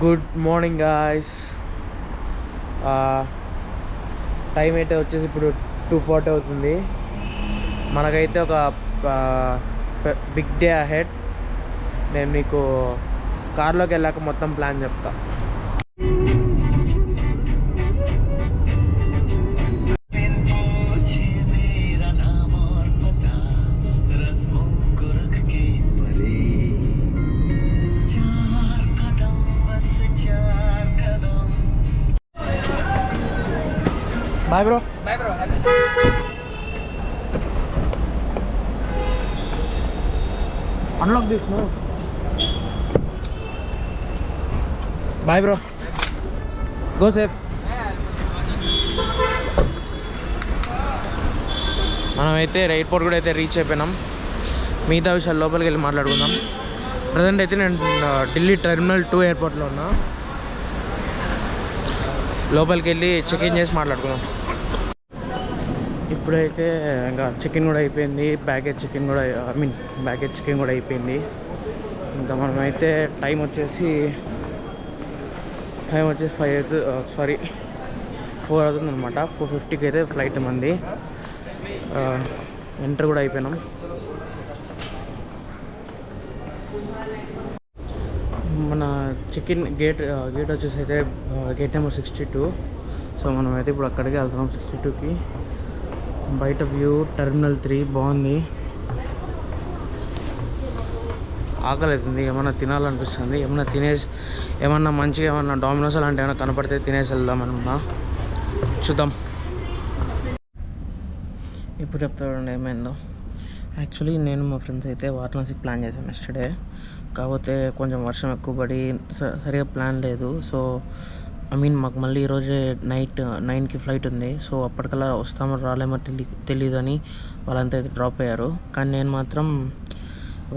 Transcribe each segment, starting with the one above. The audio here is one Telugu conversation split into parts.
Good morning guys. టైం అయితే వచ్చేసి ఇప్పుడు 2:40 అవుతుంది. మనకైతే ఒక బిగ్ డే అహెడ్. నేను మీకు కార్లోకి వెళ్ళాక మొత్తం ప్లాన్ చెప్తా. Bye bro. Bye bro. Unlock this, no? Bye bro. Go safe. మనమైతే ఎయిర్పోర్ట్ కూడా అయితే రీచ్ అయిపోయినాం. మిగతా విషయాలు లోపలికి వెళ్ళి మాట్లాడుకుందాం. ప్రజెంట్ అయితే నేను ఢిల్లీ టెర్మినల్ 2 ఎయిర్పోర్ట్లో ఉన్నా. లోపలికి వెళ్ళి చెక్ఇన్ చేసి మాట్లాడుకుందాం. ఇప్పుడైతే ఇంకా చెక్ఇన్ కూడా అయిపోయింది. బ్యాగేజ్ చెక్ఇన్ కూడా అయిపోయింది. ఇంకా మనమైతే టైం వచ్చేసి 4 అవుతుంది అనమాట. 4:50కి అయితే ఫ్లైట్ మంది. ఎంటర్ కూడా అయిపోయినాం. మన చెక్ఇన్ గేట్ వచ్చేసి అయితే గేట్ నెంబర్ 62. సో మనమైతే ఇప్పుడు అక్కడికి వెళ్తున్నాం. 62కి బయట వ్యూ టెర్మినల్ 3 బాగుంది. ఆకలి అవుతుంది, ఏమన్నా తినాలనిపిస్తుంది. ఏమన్నా మంచిగా ఏమన్నా డామినోస్ అలాంటి ఏమైనా కనపడితే తినేసి వెళ్దాం అనుకున్నా. చూద్దాం. ఇప్పుడు చెప్తాడు ఏమైందో. యాక్చువల్లీ నేను మా ఫ్రెండ్స్ అయితే వారణాసికి ప్లాన్ చేసాం ఎస్టర్డే. కాకపోతే కొంచెం వర్షం ఎక్కువ పడి సరిగా ప్లాన్ లేదు. సో మాకు మళ్ళీ ఈరోజే నైట్ 9కి ఫ్లైట్ ఉంది. సో అప్పటికల్లా వస్తామో రాలేమో తెలియదు అని వాళ్ళంతా అయితే డ్రాప్ అయ్యారు. కానీ నేను మాత్రం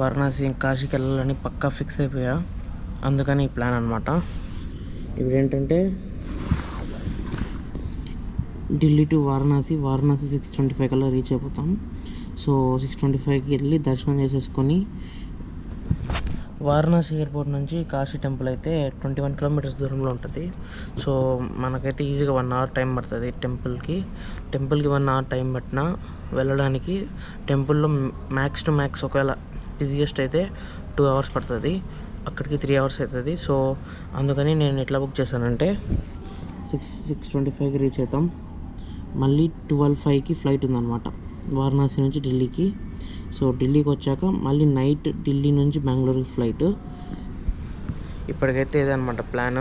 వారణాసి కాశీకి వెళ్ళాలని పక్కా ఫిక్స్ అయిపోయా. అందుకని ఈ ప్లాన్ అనమాట. ఇప్పుడు ఏంటంటే ఢిల్లీ టు వారణాసి 6:25 కల్లా రీచ్ అయిపోతాం. సో 6:25కి వెళ్ళి దర్శనం చేసేసుకొని వారణాసి ఎయిర్పోర్ట్ నుంచి కాశీ టెంపుల్ అయితే 21 కిలోమీటర్స్ దూరంలో ఉంటుంది. సో మనకైతే ఈజీగా 1 అవర్ టైం పడుతుంది టెంపుల్కి 1 అవర్ టైం పట్టినా వెళ్ళడానికి. టెంపుల్లో మ్యాక్స్ టు మ్యాక్స్ ఒకవేళ బిజియెస్ట్ అయితే 2 అవర్స్ పడుతుంది. అక్కడికి 3 అవర్స్ అవుతుంది. సో అందుకని నేను ఎట్లా బుక్ చేశానంటే 6:25కి రీచ్ అవుతాం. మళ్ళీ 12:05కి ఫ్లైట్ ఉందన్నమాట వారణాసి నుంచి ఢిల్లీకి. సో ఢిల్లీకి వచ్చాక మళ్ళీ నైట్ ఢిల్లీ నుంచి బెంగళూరుకి ఫ్లైట్. ఇప్పటికైతే ఇదనమాట ప్లాన్.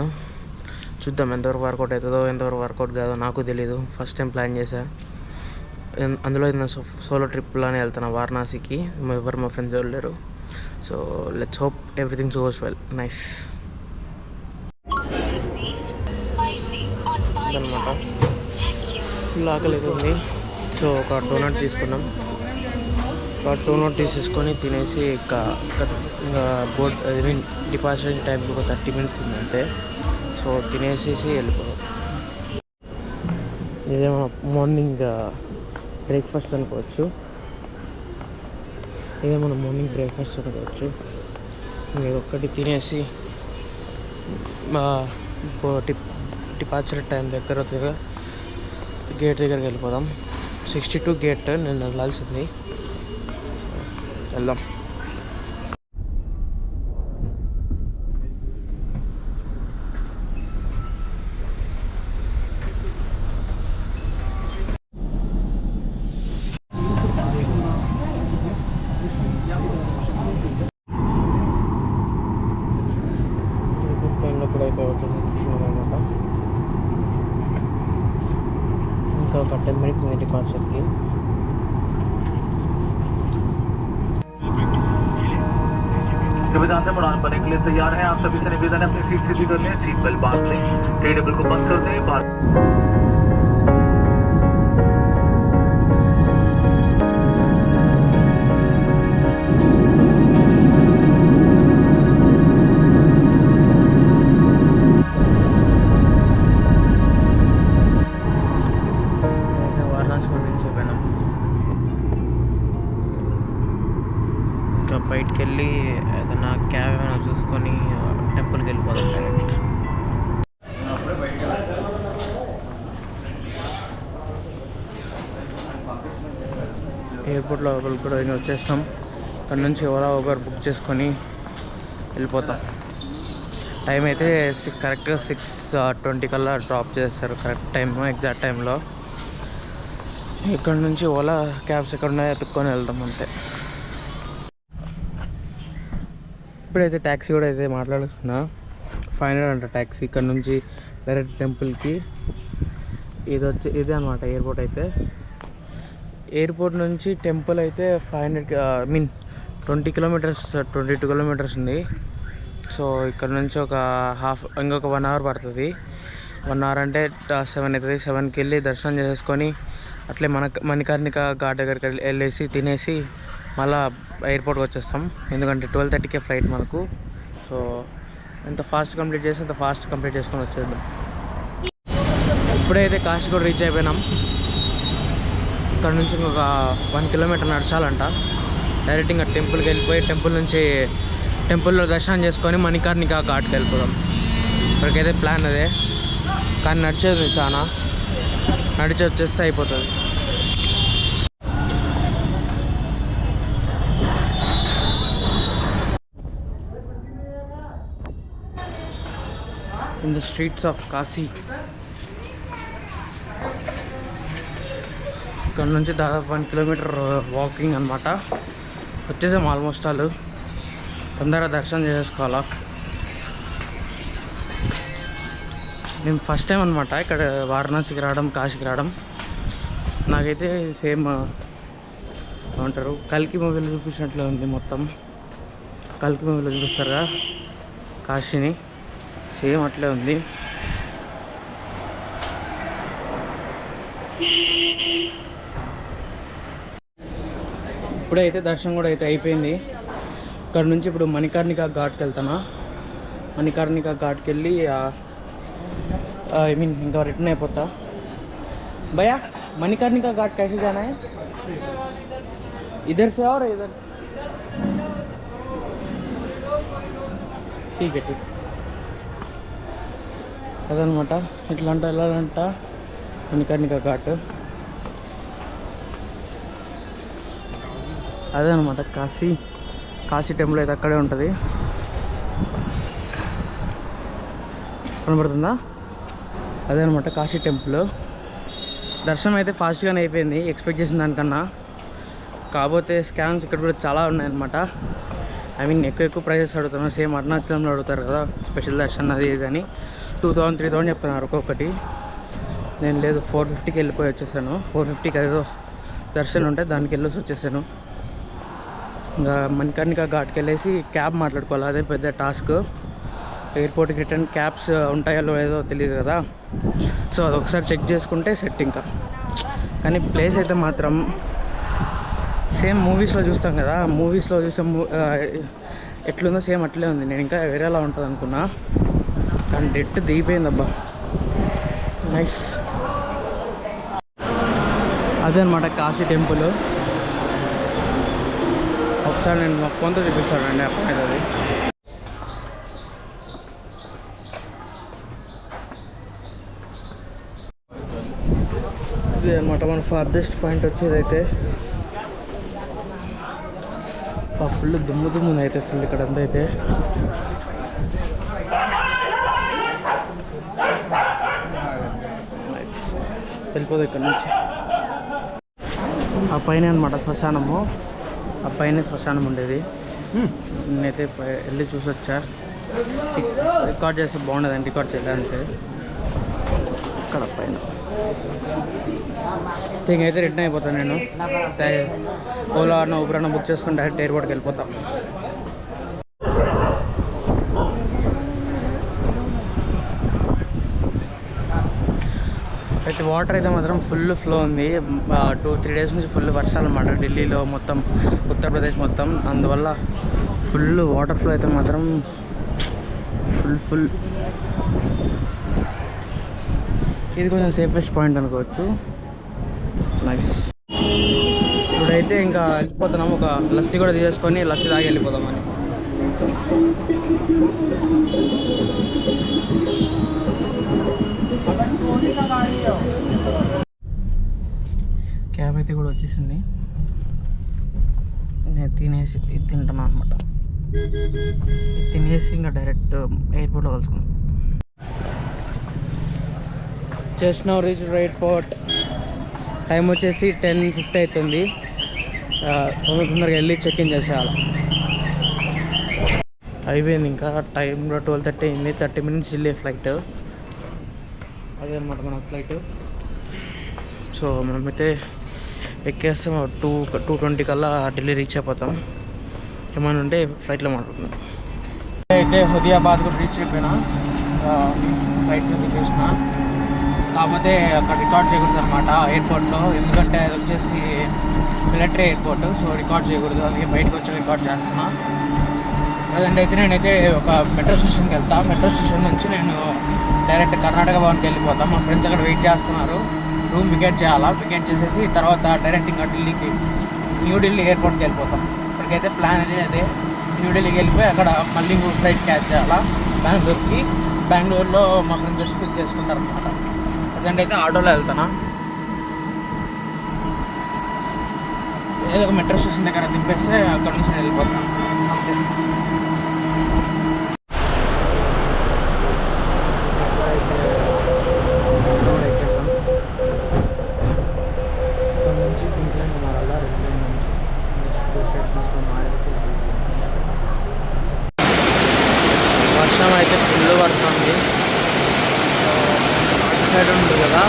చూద్దాం ఎంతవరకు వర్కౌట్ అవుతుందో ఎంతవరకు వర్కౌట్ కాదో నాకు తెలీదు. ఫస్ట్ టైం ప్లాన్ చేశా. అందులో నా సోలో ట్రిప్లోనే వెళ్తున్నా వారణాసికి. ఎవరు మా ఫ్రెండ్స్ ఎవరు లేరు. So let's hope everything goes well. Nice అనమాట. ఫుల్ ఆకలి అవుతుంది. సో ఒక డోనట్ తీసుకున్నాం. తీసేసుకొని తినేసి ఇంకా డిపార్చర్ టైంకి ఒక 30 మినిట్స్ ఉందంటే. సో తినేసేసి వెళ్ళిపోయాం. ఇదే మార్నింగ్ బ్రేక్ఫాస్ట్ అనుకోవచ్చు. ఇది ఒక్కటి తినేసి డిపార్చర్ టైం దగ్గర గేట్ దగ్గరికి వెళ్ళిపోదాం. 62 గేట్ నేను వెళ్ళాల్సింది. సో వెళ్దాం. ట్రైన్లో కూడా అయితే వచ్చేస్తున్నాం అనమాట. ఇంకా ఒక 10 మినిట్స్ ఉంది డిపార్చర్కి. सुविधा से उड़ान भरने के लिए तैयार हैं आप सभी से निवेदन है अपनी सीट सीधी कर लें, सीट बेल्ट बांध लें, टेबल को बंद कर दें. వారణాసి రీచ్ అయిపోయినాం. ఇంకా బయటికి వెళ్ళి ఏదైనా క్యాబ్ ఏమైనా చూసుకొని టెంపుల్కి వెళ్ళిపోదాం డైరెక్ట్. ఎయిర్పోర్ట్లో కూడా వచ్చేసినాం. ఇక్కడ నుంచి ఓలా ఊబర్ బుక్ చేసుకొని వెళ్ళిపోతాం. టైం అయితే కరెక్ట్గా 6:20 కల్లా డ్రాప్ చేస్తారు. కరెక్ట్ టైం, ఎగ్జాక్ట్ టైంలో. ఇక్కడ నుంచి ఓలా క్యాబ్స్ ఎక్కడ ఉన్నాయో ఎత్తుక్కొని వెళ్తాం అంతే. ఇప్పుడైతే ట్యాక్సీ కూడా అయితే మాట్లాడుతున్నా. 500 అంట ట్యాక్సీ ఇక్కడ నుంచి డైరెక్ట్ టెంపుల్కి. ఇదే అనమాట ఎయిర్పోర్ట్ అయితే. ఎయిర్పోర్ట్ నుంచి టెంపుల్ అయితే 500 20 కిలోమీటర్స్, 22 కిలోమీటర్స్ ఉంది. సో ఇక్కడ నుంచి ఇంకొక 1 అవర్ పడుతుంది. 1 అవర్ అంటే 7 అవుతుంది. 7కి వెళ్ళి దర్శనం చేసుకొని అట్లే మణికర్ణిక ఘాట్ దగ్గరికి వెళ్ళేసి తినేసి మళ్ళీ ఎయిర్పోర్ట్కి వచ్చేస్తాం. ఎందుకంటే 12:30కే ఫ్లైట్ మనకు. సో ఎంత ఫాస్ట్ కంప్లీట్ చేసి అంత ఫాస్ట్ కంప్లీట్ చేసుకొని వచ్చేద్దాం. ఇప్పుడైతే కాశీగూడ రీచ్ అయిపోయినాం. ఇక్కడ నుంచి ఇంకొక 1 కిలోమీటర్ నడచాలంట. డైరెక్ట్ ఇంకా టెంపుల్కి వెళ్ళిపోయి టెంపుల్లో దర్శనం చేసుకొని మణికర్ణిక ఘాట్కి వెళ్ళిపోదాం. ఇప్పటికైతే ప్లాన్ అదే. కానీ నడిచేది చాలా నడిచి వచ్చేస్తే అయిపోతుంది. In the streets of Kashi. ఇక్కడ నుంచి దాదాపు 1 కిలోమీటర్ వాకింగ్ అనమాట. వచ్చేసాం ఆల్మోస్ట్ ఆల్. తొందరగా దర్శనం చేసుకోవాలా. నేను ఫస్ట్ టైం అనమాట ఇక్కడ వారణాసికి రావడం, కాశీకి రావడం. నాకైతే సేమ్ ఏమంటారు కల్కి మూవీలో చూపించినట్లే ఉంది. మొత్తం కల్కి మూవీలో చూపిస్తారుగా కాశీని, సేమ్ అట్లే ఉంది. ఇప్పుడైతే దర్శనం కూడా అయితే అయిపోయింది. ఇక్కడ నుంచి ఇప్పుడు మణికర్ణిక ఘాట్కి వెళ్తాను. మణికర్ణిక ఘాట్కి వెళ్ళి ఇంకా రిటర్న్ అయిపోతా. भैया मणिकर्णिका घाट कैसे जाना है? इधर से और इधर से? ठीक है ठीक. అదనమాట. ఇట్లా వెళ్ళాలంట మణికర్ణిక ఘాట్. అదే అనమాట కాశీ టెంపుల్ అయితే అక్కడే ఉంటుంది. కనబడుతుందా? అదే అనమాట కాశీ టెంపుల్. దర్శనం అయితే ఫాస్ట్గానే అయిపోయింది ఎక్స్పెక్ట్ చేసిన దానికన్నా. కాకపోతే స్కామ్స్ ఇక్కడ కూడా చాలా ఉన్నాయన్నమాట. ఎక్కువ ప్రైజెస్ అడుగుతున్నారు. సేమ్ అరుణాచలంలో అడుగుతారు కదా స్పెషల్ దర్శనం అది ఇది అని. 2000, 3000 చెప్తున్నారు ఒక్కొక్కటి. నేను లేదు 450కి వెళ్ళిపోయి వచ్చేసాను. 450కి ఏదో దర్శనం ఉంటే దానికి వెళ్ళేసి వచ్చేసాను. ఇంకా మణికర్ణిక ఘాట్కి వెళ్ళేసి క్యాబ్ మాట్లాడుకోవాలి. అదే పెద్ద టాస్క్. ఎయిర్పోర్ట్కి రిటర్న్ క్యాబ్స్ ఉంటాయో లేదో తెలియదు కదా. సో అది ఒకసారి చెక్ చేసుకుంటే సెట్. ఇంకా కానీ ప్లేస్ అయితే మాత్రం సేమ్ మూవీస్లో చూస్తాం కదా, మూవీస్లో చూసే ఎట్లుందో సేమ్ అట్లే ఉంది. నేను ఇంకా వేరేలా ఉంటుంది అనుకున్నా, కానీ డెట్ దిగిపోయిందబ్బా. నైస్. అదే అనమాట కాశీ టెంపుల్. ఒకసారి నేను మా ఫోన్తో చూపిస్తానండి అప్పుడు అది. ఇది అనమాట మన ఫార్దెస్ట్ పాయింట్ వచ్చేదైతే. ఫుల్ దుమ్ము అయితే ఫుల్ ఇక్కడ అంతా అయితే. వెళ్ళిపోదు ఇక్కడ నుంచి. ఆ పైన అనమాట శ్మశానము. ఆ పైన శ్మశానం ఉండేది. నేనైతే వెళ్ళి చూసొచ్చా. రికార్డ్ చేస్తే బాగుండేదండి, రికార్డ్ చేయాలంటే. ఇక్కడ పైన అయితే రిటర్న్ అయిపోతాను నేను. ఓలా ఊబర్ బుక్ చేసుకుని డైరెక్ట్ ఎయిర్పోర్ట్కి వెళ్ళిపోతాం. అయితే వాటర్ అయితే మాత్రం ఫుల్ ఫ్లో ఉంది. 2-3 డేస్ నుంచి ఫుల్ వర్షాలు అన్నమాట ఢిల్లీలో, మొత్తం ఉత్తరప్రదేశ్ మొత్తం. అందువల్ల ఫుల్ వాటర్ ఫ్లో అయితే మాత్రం ఫుల్. ఇది కొంచెం సేఫెస్ట్ పాయింట్ అనుకోవచ్చు. నైస్. ఇప్పుడైతే ఇంకా వెళ్ళిపోతున్నాము. ఒక లస్సీ కూడా తీసేసుకొని లస్సీ తాగి వెళ్ళిపోదామని. క్యాబ్ అయితే కూడా వచ్చేసింది. నేను తినేసి ఇది తింటున్నాను అనమాట. తినేసి ఇంకా డైరెక్ట్ ఎయిర్పోర్ట్లో కలుసుకున్నాం. Just now reach airport. Time వచ్చేసి 10:50 అవుతుంది. తొందరగా వెళ్ళి చెక్ ఇన్ చేసేయాలి. అయిపోయింది ఇంకా టైం 12:30 అయింది. 30 minutes వెళ్ళే ఫ్లైట్. అదే అనమాట మన ఫ్లైట్. సో మనమైతే ఎక్కేస్తాం 2:20 కల్లా ఢిల్లీ రీచ్ అయిపోతాం. ఏమైనా ఉంటే ఫ్లైట్లో మాట్లాడుతున్నాం. అయితే హుదియాబాద్ కూడా రీచ్ అయిపోయినా, ఫ్లైట్ దిగేసిన. కాకపోతే అక్కడ రికార్డ్ చేయకూడదు అనమాట ఎయిర్పోర్ట్లో, ఎందుకంటే అది వచ్చేసి మిలిటరీ ఎయిర్పోర్ట్. సో రికార్డ్ చేయకూడదు, అందుకే బయటకు వచ్చి రికార్డ్ చేస్తున్నా. ప్రజెంట్ అయితే నేనైతే ఒక మెట్రో స్టేషన్కి వెళ్తాను. మెట్రో స్టేషన్ నుంచి నేను డైరెక్ట్ కర్ణాటక భవన్కి వెళ్ళిపోతాం. మా ఫ్రెండ్స్ అక్కడ వెయిట్ చేస్తున్నారు. రూమ్ వికెట్ చేయాలా, వికెట్ చేసేసి తర్వాత డైరెక్ట్ ఇంకా న్యూఢిల్లీ ఎయిర్పోర్ట్కి వెళ్ళిపోతాం. ఇప్పటికైతే ప్లాన్ అదే న్యూఢిల్లీకి వెళ్ళిపోయి అక్కడ మళ్ళీ ఇంకో ఫ్లైట్ క్యాచ్ చేయాలా బెంగళూరుకి. బెంగళూరులో మా ఫ్రెండ్స్ వచ్చి పిక్ చేసుకుంటారు అనమాట. ప్రజెంట్ అయితే ఆటోలో వెళ్తాను. ఏదో ఒక మెట్రో స్టేషన్ దగ్గర దింపేస్తే అక్కడ నుంచి నేను వెళ్ళిపోతాను అంతే. వర్షం అయితే ఫుల్ పడుతుంది. అటు సైడ్ ఉంటుంది కదా,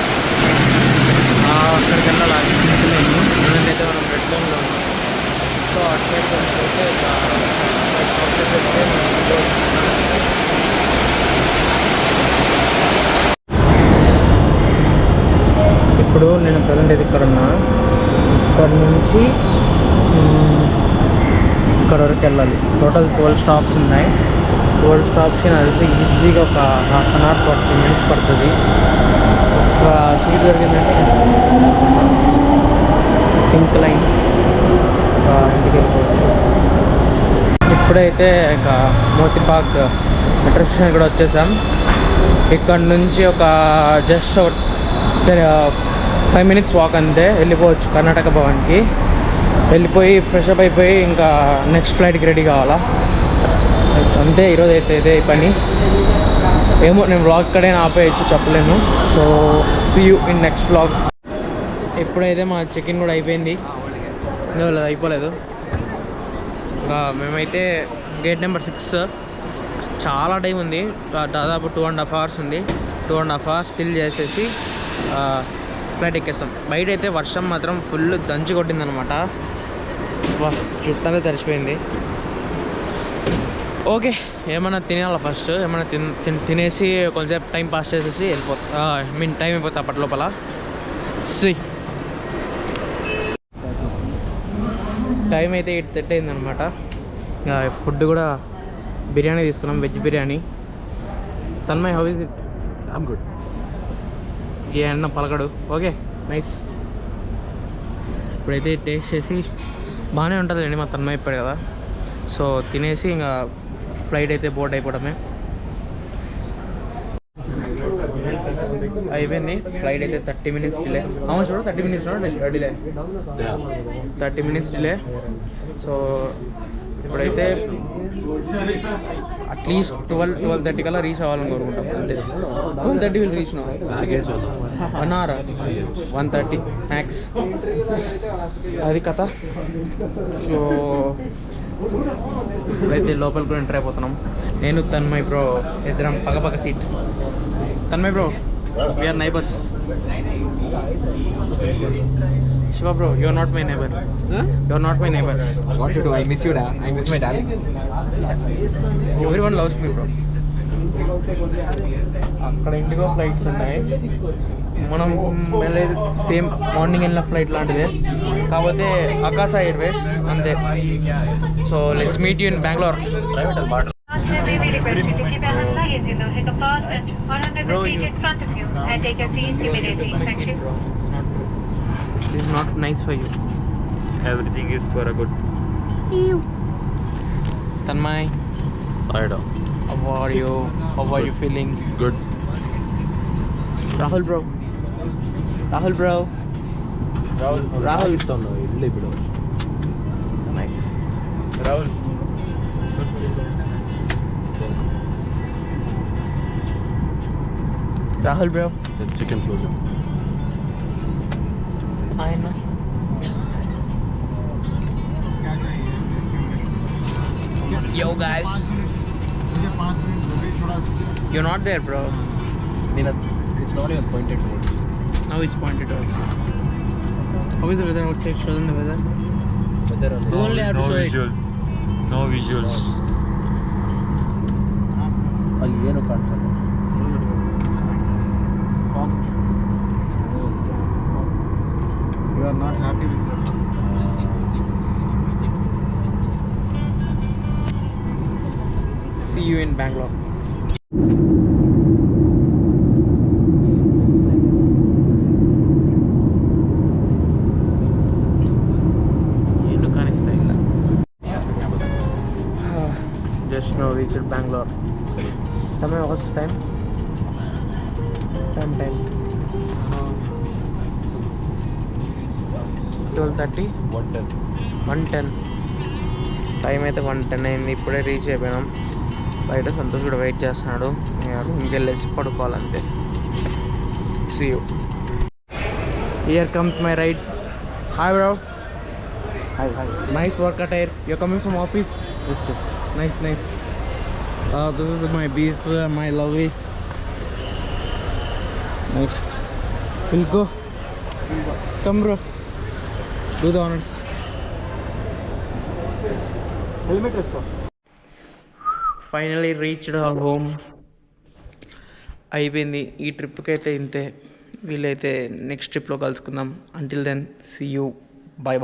అక్కడికి వెళ్ళాలి. నేను ఎందుకంటే మనం రెడ్ లైన్లో ఉన్నాం. సో అటు సైడ్ అయితే ఇప్పుడు నేను ప్రజెంట్ అయితే ఇక్కడ ఉన్నా. ఇక్కడ నుంచి ఇక్కడ వరకు వెళ్ళాలి. టోటల్ 12 స్టాప్స్ ఉన్నాయి. 12 స్టాప్స్కి నాకు తెలిసి ఈజీగా ఒక 1/2 hour 40 minutes పడుతుంది. ఒక సీట్ దొరికిందంటే పింక్ లైన్ ఇంటికి వెళ్ళిపోవచ్చు. ఇప్పుడైతే ఇక మోతీబాగ్ మెట్రో స్టేషన్ కూడా వచ్చేసాం. ఇక్కడ నుంచి ఒక జస్ట్ 5 minutes వాక్ అంతే, వెళ్ళిపోవచ్చు కర్ణాటక భవన్కి. వెళ్ళిపోయి ఫ్రెష్ అప్ అయిపోయి ఇంకా నెక్స్ట్ ఫ్లైట్కి రెడీ కావాలా. అంతే ఈరోజు అయితే ఇదే పని. ఏమో నేను వ్లాగ్ ఇక్కడే ఆపేయచ్చు, చెప్పలేను. So see you in next vlog. ఇప్పుడైతే మా చెక్-ఇన్ కూడా అయిపోయింది. అయిపోలేదు ఇంకా. మేమైతే గేట్ నెంబర్ 6. చాలా టైం ఉంది, దాదాపు 2.5 hours ఉంది. 2.5 hours కిల్ చేసేసి ఫ్లైట్ ఎక్కేస్తాం. బయట అయితే వర్షం మాత్రం ఫుల్ దంచి కొట్టిందనమాట. చుట్టంతా తడిచిపోయింది. ఓకే, ఏమన్నా తినాలా ఫస్ట్. ఏమన్నా తినేసి కొంచెంసేపు టైం పాస్ చేసేసి వెళ్ళిపోతా. టైం అయిపోతుంది అప్పటి లోపల. టైం అయితే 8:30 అయిందనమాట. ఫుడ్ కూడా బిర్యానీ తీసుకున్నాం, veg biryani. Tanmay, how is it? I'm good. ఏ అన్న పలకడు. Okay, nice. ఇప్పుడైతే టేస్ట్ చేసి బాగానే ఉంటుంది అండి. మా తన్మయ్ అయిపోయాడు కదా, సో తినేసి ఇంకా ఫ్లైట్ అయితే బోర్డ్ అయిపోవడమే. అయిపోయింది ఫ్లైట్ అయితే. 30 minutes డిలే. అవును చూడు, 30 minutes delay. 30 minutes delay. So ఇప్పుడైతే అట్లీస్ట్ 12:30 కల్లా రీచ్ అవ్వాలని కోరుకుంటాం అంతే. 12:30 will reach no. 1 hour 1:30 max. అది కథ. సో ఇప్పుడైతే లోపలికి కూడా ఎంటర్ అయిపోతున్నాం. నేను తన్మయ్ బ్రో ఇద్దరం పక్క seat. Tanmay bro, we are neighbors. Shiva bro, you are not my neighbor. Huh? You are not my neighbor. What to do? I miss you, da. I miss my darling. Everyone loves me, bro. అక్కడ ఇండిగో ఫ్లైట్స్ ఉన్నాయి. మనం వెళ్ళేది సేమ్ మార్నింగ్ వెళ్ళిన ఫ్లైట్ లాంటిదే, కాకపోతే ఆకాశ ఎయిర్వేస్ అంతే. So let's meet you in Bengaluru. Bro, you in front of you and take your seat immediately. Thank you. This is not nice for you. Everything is for a good. Tanmay, I don't. how are you? How are you feeling? Good. Rahul bro. Rahul. Rahul. Nice. Rahul. Rahul bro. The chicken closer. ఆయన Yo guys, you're not there bro. It's not even pointed towards. Now it's pointed towards you. How is the weather outside? Show them the weather. You only have to show it. No visuals. ಅಲ್ಲಿ ಏನು ಕಾಣಿಸಲ್ಲ. You are not happy with that. See you in Bangalore. ಏನು ಕಾಣಿಸ್ತಾ ಇಲ್ಲ. Just now reached Bangalore. Tell me what's the time? Time. 12:30. 1:10. Time అయితే 1:10 అయింది. ఇప్పుడే రీచ్ అయిపోయినాం. బయట సంతోష్ కూడా వెయిట్ చేస్తున్నాడు. రూమ్కి వెళ్ళేసి పడుకోవాలంతే. See you. Here comes my ride. Hi bro. Hi. Nice work attire. You coming from office? Yes. Nice. This is my bees, my lovely. Nice. We'll go. Come bro. Do the honors. Helmet వేసుకో. Finally reached our home. అయిపోయింది ఈ ట్రిప్కి అయితే ఇంతే. వీలైతే నెక్స్ట్ ట్రిప్లో కలుసుకుందాం. Until then see you. Bye.